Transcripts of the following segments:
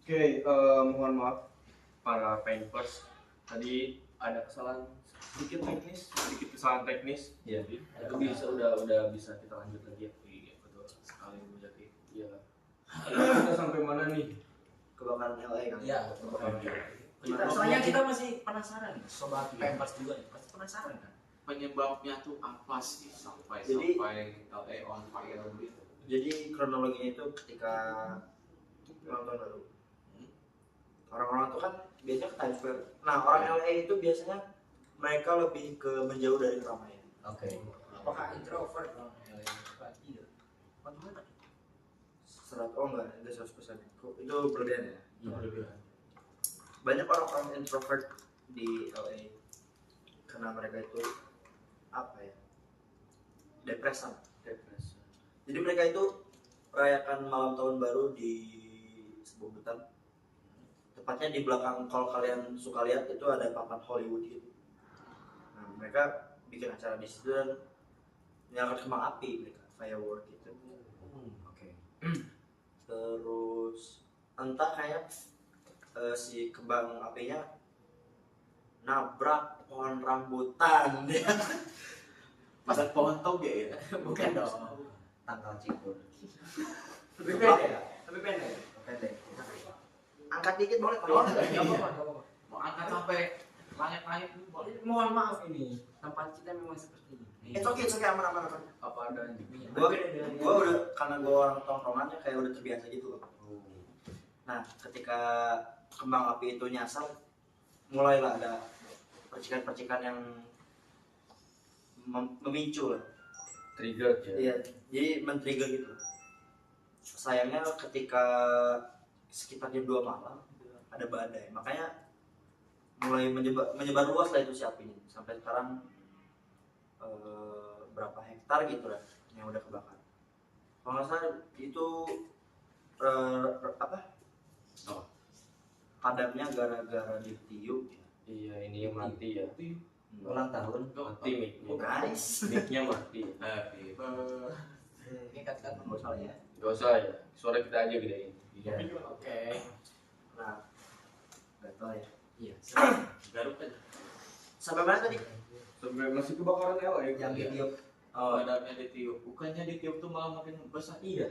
Mohon maaf para painters. Tadi ada sedikit kesalahan teknis. Iya. Itu udah bisa kita lanjut lagi ya. Iya, betul sekali Bu Jati. Iya. Kita sampai mana nih? Kebakaran LA kan? Iya. Soalnya kita masih penasaran, sobat painters juga pasti penasaran kan. Penyebabnya tuh apa sih sampai LA on fire gitu? Jadi kronologinya itu ketika ulang tahun lalu. Orang-orang tuh kan biasanya ke Times Square. Nah, orang LA itu biasanya mereka lebih ke menjauh dari keramaian. Oke. Apakah introvert orang LA? Tidak. Bagaimana? Enggak 100%. Itu berlebihan ya? Iya, berlebihan. Banyak orang-orang introvert di LA karena mereka itu apa ya? Depresan. Jadi mereka itu merayakan malam tahun baru di sebuah hutan. Tepatnya di belakang, kalau kalian suka lihat itu ada papan Hollywood gitu. Nah, mereka bikin acara di situ dan menyalakan kembang api, mereka firework gitu. Oke. Terus entah kayak si kembang apinya nabrak pohon rambutan. Pada pohon toge ya? Bukan dong. Tangkal cikur. Lebih pendek. Angkat dikit boleh Oh, Pak? enggak apa-apa. Mau angkat sampai langit-langit nih boleh? Mohon maaf ini, tempat kita memang seperti ini. It's okay, aman. Apa adanya? Gua udah, karena gua orang tongkrongannya kayak udah terbiasa gitu loh. Nah, ketika kembang api itu nyasar, mulailah ada percikan-percikan yang memicu lah. Trigger ya? Iya, jadi men-trigger gitu. Sayangnya ketika sekitar jam 2 malam ada badai, makanya mulai menyebar luas lah itu si apinya. Sampai sekarang berapa hektar gitu lah yang udah kebakar. Kalau nggak salah itu padamnya gara-gara ditiup. Iya, ini yang mati ya. Ulang tahun. Mati mic-nya. Guys, Mic-nya mati. Happy birthday. Ini kata nggak usah ya. Gak usah ya, suara kita aja gedein. Iya. Oke. Nah, nggak tahu ya. Iya. Garuk aja. Sampai mana tadi? Sampai masih kebakaran LA Yang ditiup. Padamnya ditiup. Bukannya ditiup tuh malah makin besar. Iya.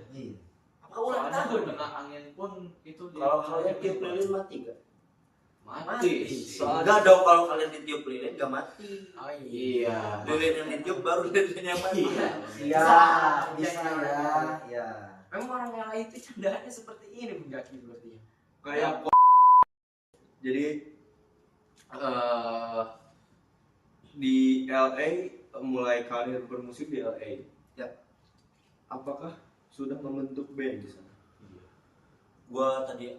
Apa ulang Soalnya tahun? kena angin pun itu Kalau kalian tiup lilin mati gak? mati. Enggak dong, kalau kalian ditiup lilin gak mati. Oh Iya. Lilin yang ditiup baru lilin yang mati. Iya. Bisa ya. Ya. Memang orang yang lain itu candaannya seperti ini Bung Jaki berarti. Kayak jadi di LA mulai karir bermusik di LA. Ya. Apakah sudah membentuk band di sana? Gua tadi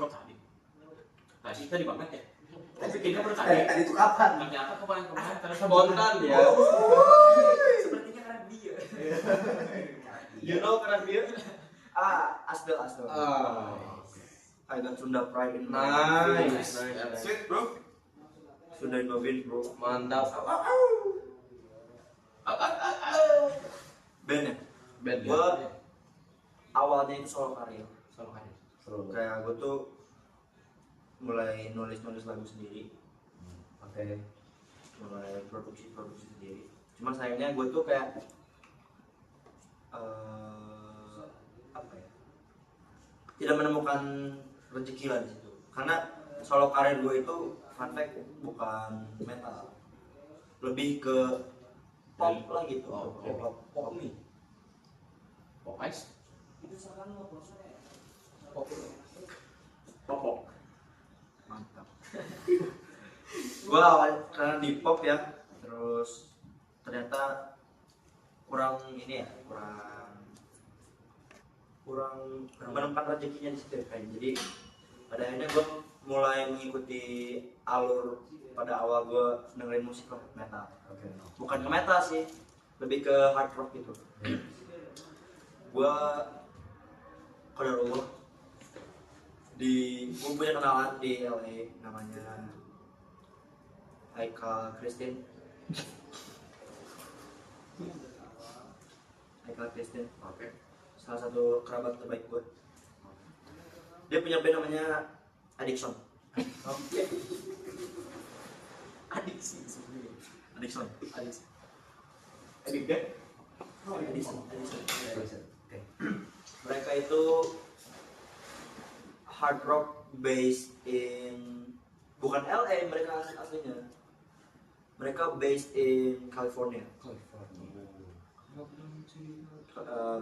Kok tadi? Tadi banget ya? Tapi kita baru tadi. tadi itu kapan? Ternyata kemarin ternyata spontan ya. Sepertinya karena dia. You know karena dia? Asdel. I got Sunda pride in my Nice. veins. That's it, bro. Sunda in my veins, bro. Mantap. Band ya? Band ya? Gua awalnya itu solo karya. Solo kan. Kayak gue tuh mulai nulis lagu sendiri, Oke. mulai produksi sendiri. Cuma sayangnya gue tuh kayak apa ya, tidak menemukan rezeki lah di situ. Karena solo karir gue itu fun fact bukan metal, lebih ke pop lah gitu. Pop mie. Pop ice? Pop. Mantap. Gue awal karena di pop ya, terus ternyata kurang ini ya, kurang menemukan rezekinya di situ kayak. Jadi pada akhirnya gue mulai mengikuti alur pada awal gue dengerin musik rock metal. Oke. Bukan ke metal sih, lebih ke hard rock gitu. Gue kalau gue punya kenalan di LA namanya Haikal Christine. Oke. Salah satu kerabat terbaik gue. Dia punya band namanya Addiction. Adiksi sebenarnya. Addiction. Edik deh. Addiction. Oke. Mereka itu hard rock based in bukan LA, mereka aslinya. Mereka based in California.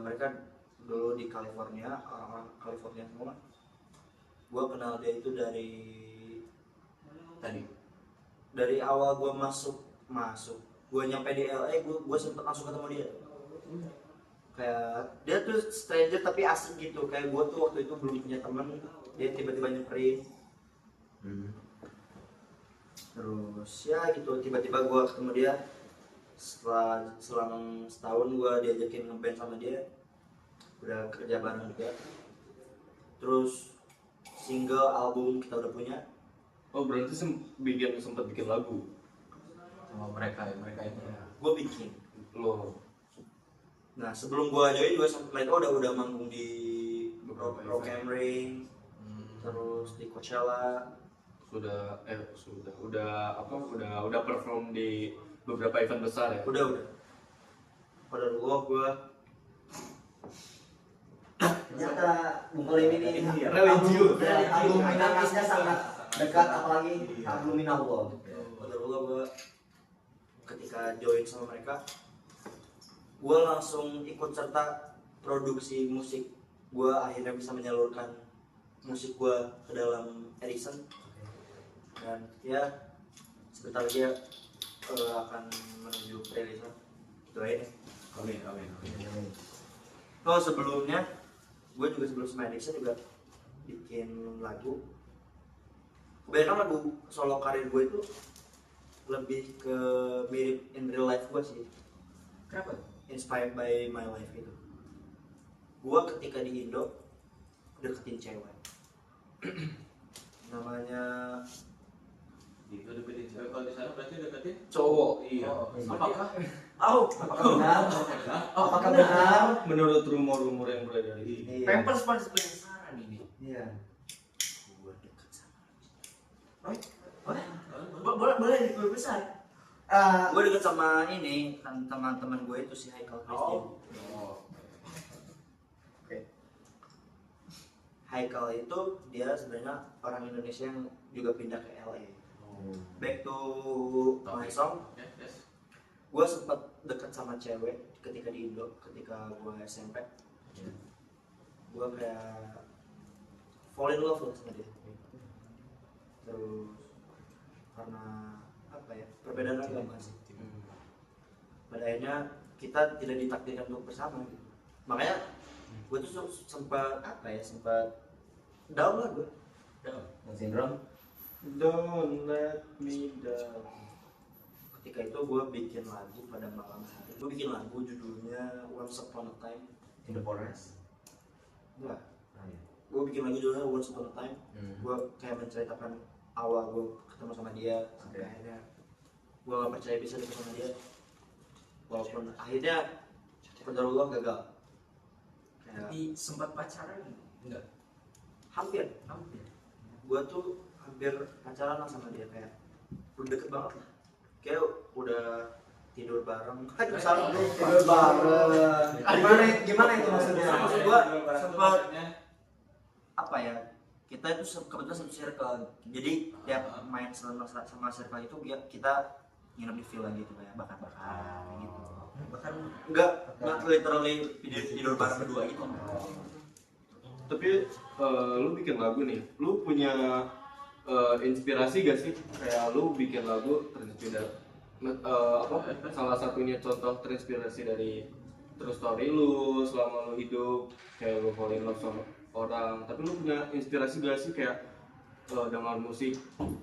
Mereka dulu di California, orang-orang California semua. Gua kenal dia itu dari awal gua masuk. Gua nyampe di LA, gua sempet langsung ketemu dia. Kayak dia tuh stranger tapi asik gitu. Kayak gua tuh waktu itu belum punya teman, dia tiba-tiba nyamperin. Terus ya gitu, tiba-tiba gue ketemu dia selang setahun gue diajakin ngeband sama dia, udah kerja bareng juga. Terus single album kita udah punya. Oh berarti sempet bikin lagu. Sama mereka itu. Gue bikin. Lo Nah sebelum gue join juga mereka udah manggung di Beberapa Rock event. am Ring, terus di Coachella. udah perform di beberapa event besar ya. Udah. Pada gue Ternyata Bung Kolim ini Religius. album minarkisnya sangat dekat, apalagi album minallah. gue ketika join sama mereka, gue langsung ikut serta produksi musik. Gue akhirnya bisa menyalurkan musik gue ke dalam Edison, dan ya sebentar lagi ya, akan menuju perilisan. Doain ya. Amin. Oh sebelumnya gue juga sebelum sama Edison juga bikin lagu. Kebanyakan lagu solo karir gue itu lebih ke mirip in real life gue sih. Kenapa? Inspired by my life gitu. Gue ketika di Indo deketin cewek. Namanya Gitu deketin cewek, kalau di sana berarti deketin cowok. Iya. Apakah? Apakah benar? Menurut rumor-rumor yang beredar ini. Iya. Pampers pada penasaran ini. Iya. Gue deket sama. Boleh besar. Gue deket sama ini kan teman-teman gue itu si Haikal Christian. Haikal itu dia sebenarnya orang Indonesia yang juga pindah ke LA. Back to my song. Yes. Gue sempat deket sama cewek ketika di Indo, ketika gue SMP. Gue kayak fall in love lah sama dia. Terus karena apa ya, perbedaan agama sih. Pada akhirnya kita tidak ditakdirkan untuk bersama gitu. Makanya gue tuh sempat down lah gue. Sindrom. Don't let me down. Ketika itu gue bikin lagu pada malam hari. Gue bikin lagu judulnya Once Upon a Time. In the Forest. Enggak. Gue bikin lagu judulnya Once Upon a Time. Gue kayak menceritakan awal gue ketemu sama dia sampai akhirnya gue gak percaya bisa deket sama dia. Walaupun akhirnya qadarullah gagal. Kayak Tapi sempat pacaran enggak? hampir. Gue tuh hampir pacaran lah sama dia, kayak udah deket banget lah. Kayak udah tidur bareng. Salah bro. Tidur bareng. Gimana itu maksudnya? Maksud gua sempat apa ya? Kita itu kebetulan satu circle. Jadi tiap main sama circle itu kita nginep di villa gitu, kayak bakar-bakar gitu. Bahkan Enggak literally tidur bareng berdua gitu. Tapi lu bikin lagu nih, lu punya inspirasi gak sih? Kayak lu bikin lagu terinspirasi salah satunya contoh terinspirasi dari true story lu selama lu hidup, kayak lu fall in love sama orang. Tapi lu punya inspirasi gak sih kayak dengan musik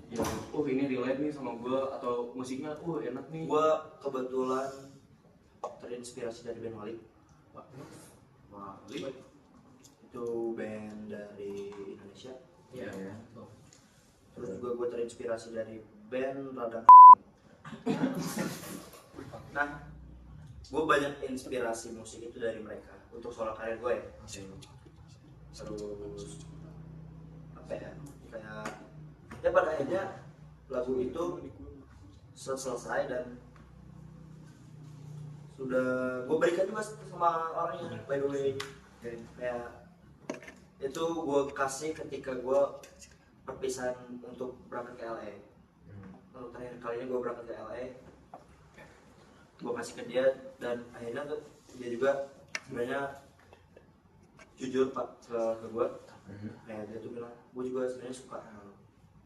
yang ini relate nih sama gua, atau musiknya enak nih? Gua kebetulan terinspirasi dari band Wali. Itu band dari Indonesia. ya. Terus juga gue terinspirasi dari band Radang. Nah, gue banyak inspirasi musik itu dari mereka untuk solo karir gue ya. Terus pada akhirnya lagu itu selesai dan sudah gue berikan juga sama orangnya, by the way. Kayak itu gue kasih ketika gue perpisahan untuk berangkat ke LA. Untuk terakhir kalinya gue berangkat ke LA, gue kasih ke dia dan akhirnya tuh dia juga sebenarnya jujur pak ke gue. Kayak dia tuh bilang gue juga sebenarnya suka sama lo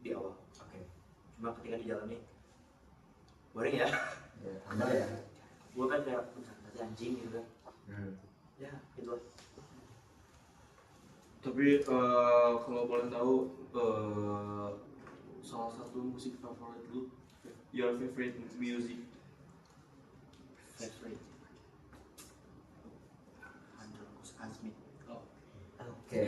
di awal. Cuma ketika dijalani boring ya. Ya. Gue kan kayak nanti anjing gitu kan. Ya gitu lah. Tapi kalau boleh tahu salah satu musik favorit lu, your favorite music? Favorite Gus Azmi. Oke.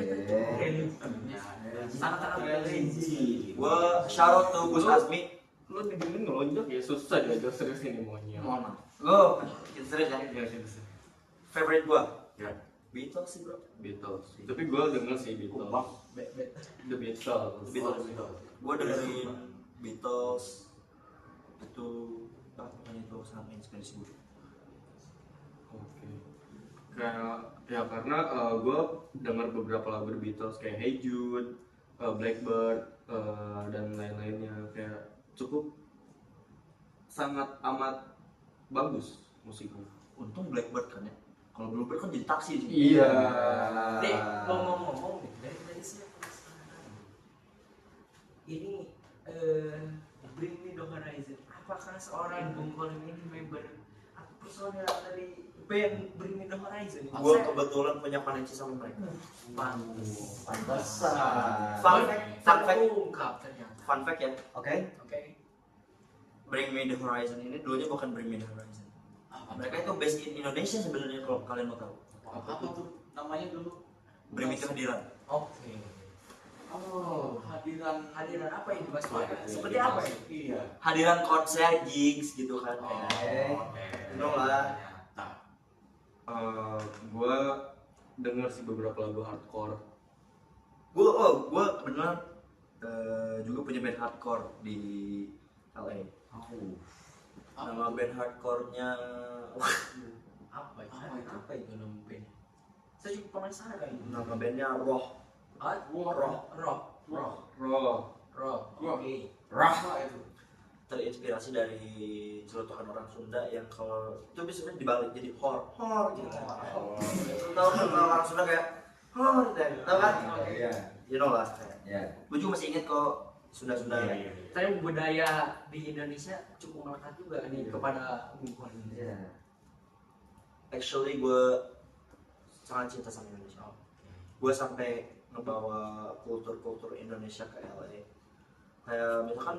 Sangat-sangat religi. Gue shout out to Gus Azmi. Lu dibilang ngelonjak ya susah diajak serius ini maunya. Mohon maaf. Gue kita serius ya. Ya serius. Favorite gue Ya. Beatles sih bro. Beatles. Tapi gue denger sih Beatles. The Beatles. Gue dengerin Beatles itu pokoknya itu sangat menginspirasi gue. Oke. Kayak ya karena gue denger beberapa lagu The Beatles kayak Hey Jude, Blackbird dan lain-lainnya kayak cukup sangat amat bagus musiknya. Untung Blackbird kan ya. Kalau Bluebird kan jadi taksi sih. Iya. Dek, ngomong-ngomong nih, dari saya penasaran. Ini Bring Me The Horizon. Apakah seorang Bung Kolim ini member atau personel dari band Bring Me The Horizon? Gue kebetulan punya koneksi sama mereka. Pantesan. Fun fact, Terungkap ternyata. fun fact ya. Oke. Oke. Bring Me The Horizon ini dulunya bukan Bring Me The Horizon. Mereka itu based in Indonesia sebenarnya kalau kalian mau tahu. Apa tuh namanya dulu? Bring Me Kehadiran. Oke. Oh, hadiran Apa ini Mas? Wah, Seperti apa ini? Iya. Hadiran konser gigs gitu kan. Oh, lah. Gue denger sih beberapa lagu hardcore. Gue benar juga punya band hardcore di LA. Nama band hardcore-nya Apa itu nama band? Saya juga penasaran. nama bandnya Roh. Roh. Oke. Apa itu? Terinspirasi dari celotehan orang Sunda yang kalau itu biasanya dibalik jadi hor gitu. Tahu kan kalau orang Sunda kayak hor gitu. Tahu kan? Iya. You know lah. Iya. Gue juga masih inget kok Sunda-Sunda ya. Tapi budaya di Indonesia cukup melekat juga nih kepada Bung Kolim. Iya. Actually gue sangat cinta sama Indonesia. Gue sampai ngebawa kultur Indonesia ke LA. Kayak misalkan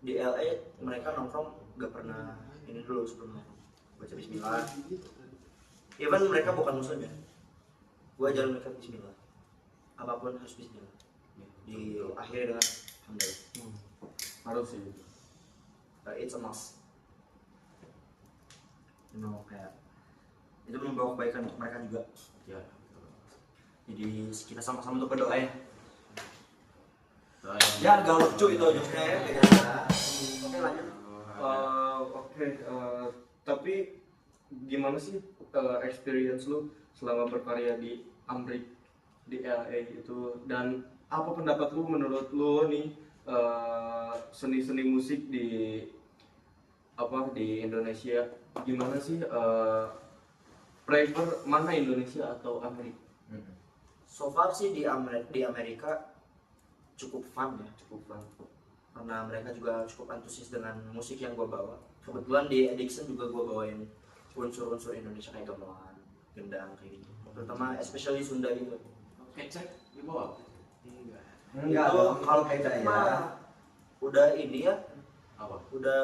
di LA mereka nongkrong gak pernah ini dulu sebelumnya baca Bismillah. Even mereka bukan musuhnya, gue ajarin mereka Bismillah. Apapun harus Bismillah. Diakhiri dengan Alhamdulillah. Harus sih. It's a must. You know, kayak itu membawa kebaikan untuk mereka juga. Ya. Jadi kita sama-sama untuk berdoa ya. Doain. Ya gak lucu itu jokesnya ya. Oke lanjut. Oke, tapi gimana sih experience lu selama berkarya di Amrik di LA itu, dan apa pendapat lu menurut lu nih seni-seni musik di Indonesia gimana sih, prefer mana Indonesia atau Amerika? So far sih di Amerika cukup fun ya, karena mereka juga cukup antusias dengan musik yang gue bawa. Kebetulan di Addiction juga gue bawain unsur-unsur Indonesia kayak gamelan, gendang kayak gitu. Terutama especially Sunda gitu. Kecek di bawah. Enggak Itu dong, kalau kayak ya. mah udah ini ya, Apa? udah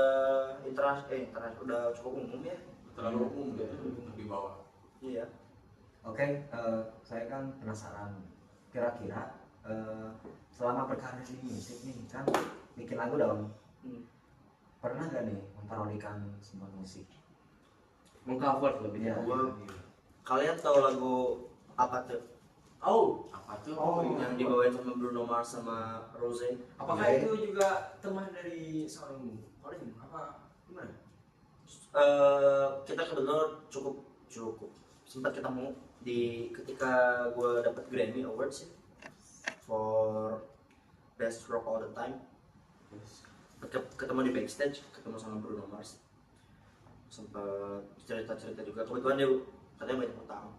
internasional, udah cukup umum ya. Terlalu umum gitu di bawah. Iya. Oke, saya kan penasaran. Kira-kira selama berkarir di musik nih kan bikin lagu dong. Pernah gak nih memparodikan sebuah musik? Mengcover lebih Iya. Kalian tahu lagu apa tuh? Oh, Apa tuh? Oh, yang dibawain sama Bruno Mars sama Rose. apakah Iya. itu juga teman dari seorang Colin? Apa gimana? Kita kebetulan cukup sempat ketemu di ketika gue dapat Grammy Awards ya, for Best Rock All the Time. Ketemu di backstage, ketemu sama Bruno Mars, sempat cerita juga. Kebetulan dia katanya banyak utang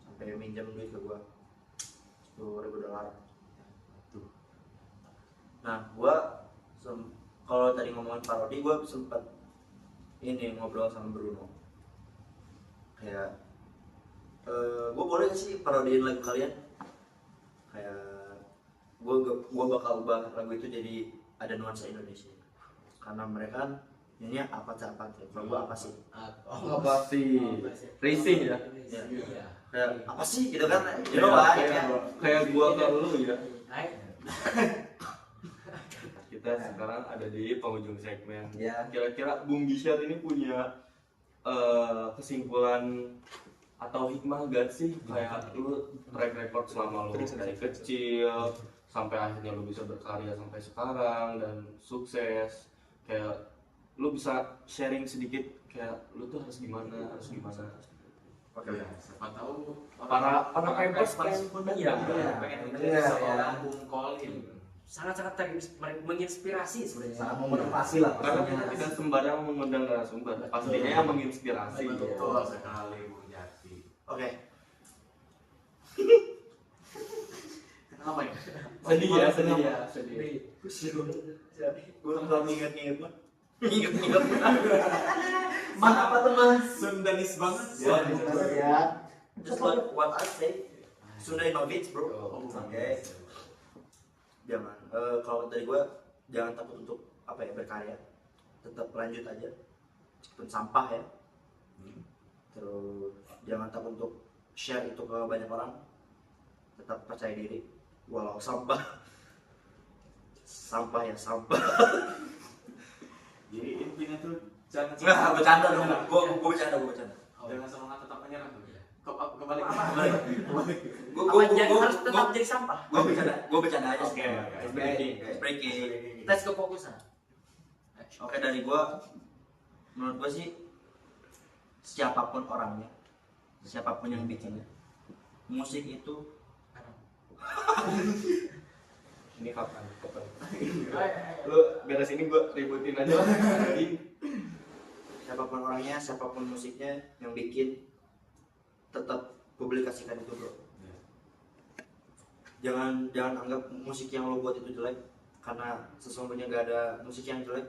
sampai minjam duit ke gue $10.000. Nah gue kalau tadi ngomongin parodi, gue sempat ini ngobrol sama Bruno kayak gue boleh gak sih parodiin lagu kalian, kayak gue bakal ubah lagu itu jadi ada nuansa Indonesia karena mereka kan nyanyi apa ya, kalau gue apa sih, Apa sih? Racing ya? Iya. kayak apa sih gitu kan, you know lah ya. Kayak gua ke lu ya. Naik. Kita sekarang ada di penghujung segmen. Ya. Kira-kira Bung Gishar ini punya kesimpulan atau hikmah gak sih, kayak lu track record selama lu dari kecil sampai akhirnya lu bisa berkarya sampai sekarang dan sukses, kayak lu bisa sharing sedikit kayak lu tuh harus gimana. Oke. Ya, siapa tahu Para Pampers pun Iya, pengen iya, menjadi iya. seorang Bung Colin. Sangat menginspirasi sebenarnya. Sangat memotivasi lah Karena kita pastinya. tidak sembarang mengundang narasumber, pastinya yang menginspirasi. Betul sekali Bung Jati. Oke. Kenapa ya? Sedih ya. Gue kalau inget-inget mah inget Mas apa tuh mas? Sundanis banget. Ya. just what I say. Sundainovic bro. Oke. Jangan kalau dari gue jangan takut untuk berkarya, tetap lanjut aja meskipun sampah ya. Terus jangan takut untuk share itu ke banyak orang, tetap percaya diri walau sampah ya sampah. Jadi intinya tuh jangan Nggak, bercanda dong, gue bercanda. Jangan semangat tetap menyerah tuh. Kebalik. Harus tetap jadi sampah. Gue bercanda aja. Oke. Ice breaking. Tes kefokusan. Oke, dari gue, menurut gue sih siapapun orangnya, siapapun yang bikinnya, musik itu Ini kapan? Lu beres ini gua ributin aja. siapapun orangnya, siapapun musiknya yang bikin, tetap publikasikan itu bro. Jangan anggap musik yang lo buat itu jelek, karena sesungguhnya gak ada musik yang jelek.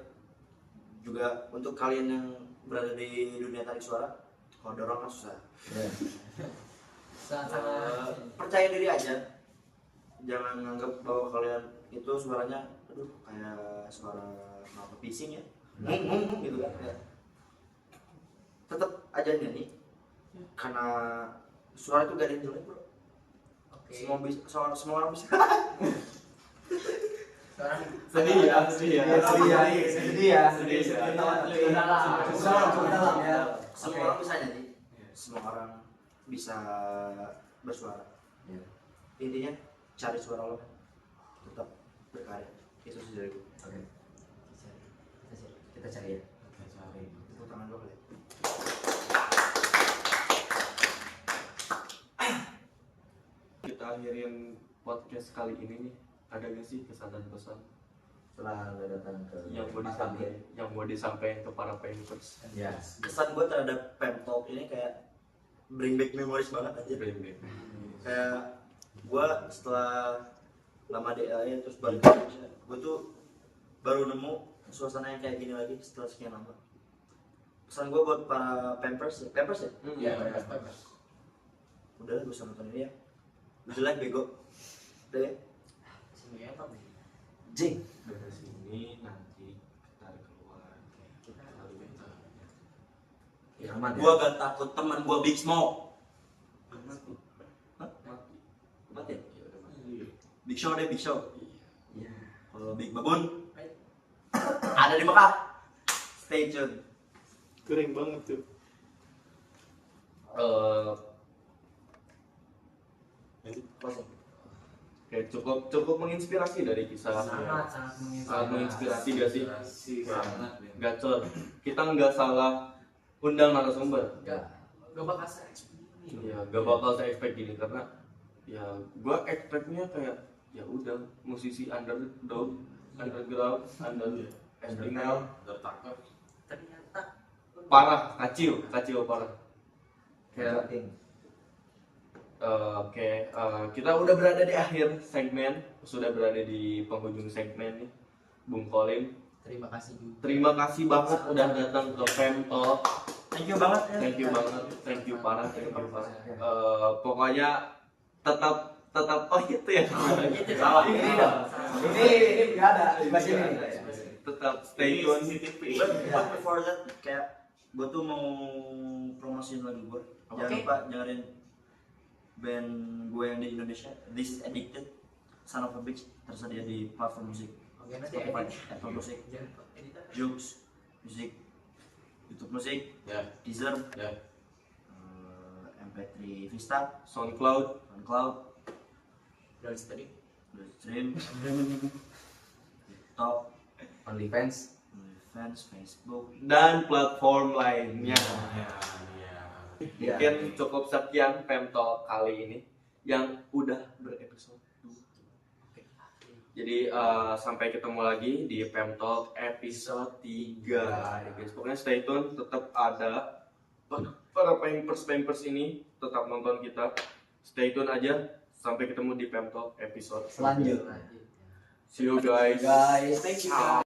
Juga untuk kalian yang berada di dunia tarik suara, kalau dorong kan susah. Percaya diri aja. Jangan anggap bahwa kalian itu suaranya kayak suara pising ya, gitu kan ya. Tetap aja nyanyi karena suara itu gak ada yang jelek bro. Semua orang bisa. Sedih ya. Semua orang bisa nyanyi, semua orang bisa bersuara. Intinya cari suara lo, tetap berkarya. Itu sih dari gue. Oke. Kita cari ya. Tepuk tangan lo kali. Kita akhirin podcast kali ini nih. Ada gak sih kesan dan pesan Setelah lo datang ke yang mau disampaikan ke para Pampers? Ya. Kesan gue terhadap Pem Talk ini kayak bring back memories banget aja. Kayak gue setelah lama di LA terus balik ke Indonesia, gue tuh baru nemu suasana yang kayak gini lagi setelah sekian lama. Pesan gue buat para Pampers ya? Iya, Udah lah, gue sama nonton ini ya. Jelek bego. Udah ya. Jing. Dari sini nanti kita tarik keluar. Kita lalu bentar. Ya, aman ya. Gue gak takut teman gue Big Smoke. Mati ya? Big Show deh, Big Show. Iya. Kalau Big Babon ada di Mekah. Stay tune. Kering banget tuh. kosong. Kayak cukup menginspirasi dari kisah. sangat Sangat menginspirasi gak sih? Inspirasi banget nih. Gacor. Kita nggak salah undang narasumber. Gak bakal se-expect Ya, gak bakal saya expect gini karena ya gua expectnya kayak ya udah musisi underground, underground, Tertangkap. ternyata parah, kacau parah. Kayak Kayak Oke, kita udah berada di akhir segmen, sudah berada di penghujung segmen nih, Bung Kolim. terima kasih juga Terima kasih banget udah datang ke Femtalk. Thank you banget ya. Thank you banget, thank you parah. Pokoknya tetap oh itu ya. salah ini dong. Ini nggak ada di bahasa ini. Tetap stay tune. But before that kayak gue tuh mau promosiin lagu gue. Jangan Oke. lupa dengerin band gue yang di Indonesia, This Addicted, Son of a Bitch, tersedia di platform musik oke nanti Spotify, edit Apple Music, jangan lupa editan Joox, Music, YouTube Music, Ya, Deezer, ya. MP3 Vista, SoundCloud, SoundCloud, dari tadi Stream, TikTok, OnlyFans. Fans, Facebook. dan platform lainnya. Ya. Mungkin cukup sekian Femtalk kali ini yang udah berepisode 2. Jadi sampai ketemu lagi di Femtalk episode 3 ya guys. Pokoknya stay tune, tetap ada para pampers ini, tetap nonton kita. Stay tune aja, sampai ketemu di Femtalk episode Selanjutnya. See you guys. Guys. thank you guys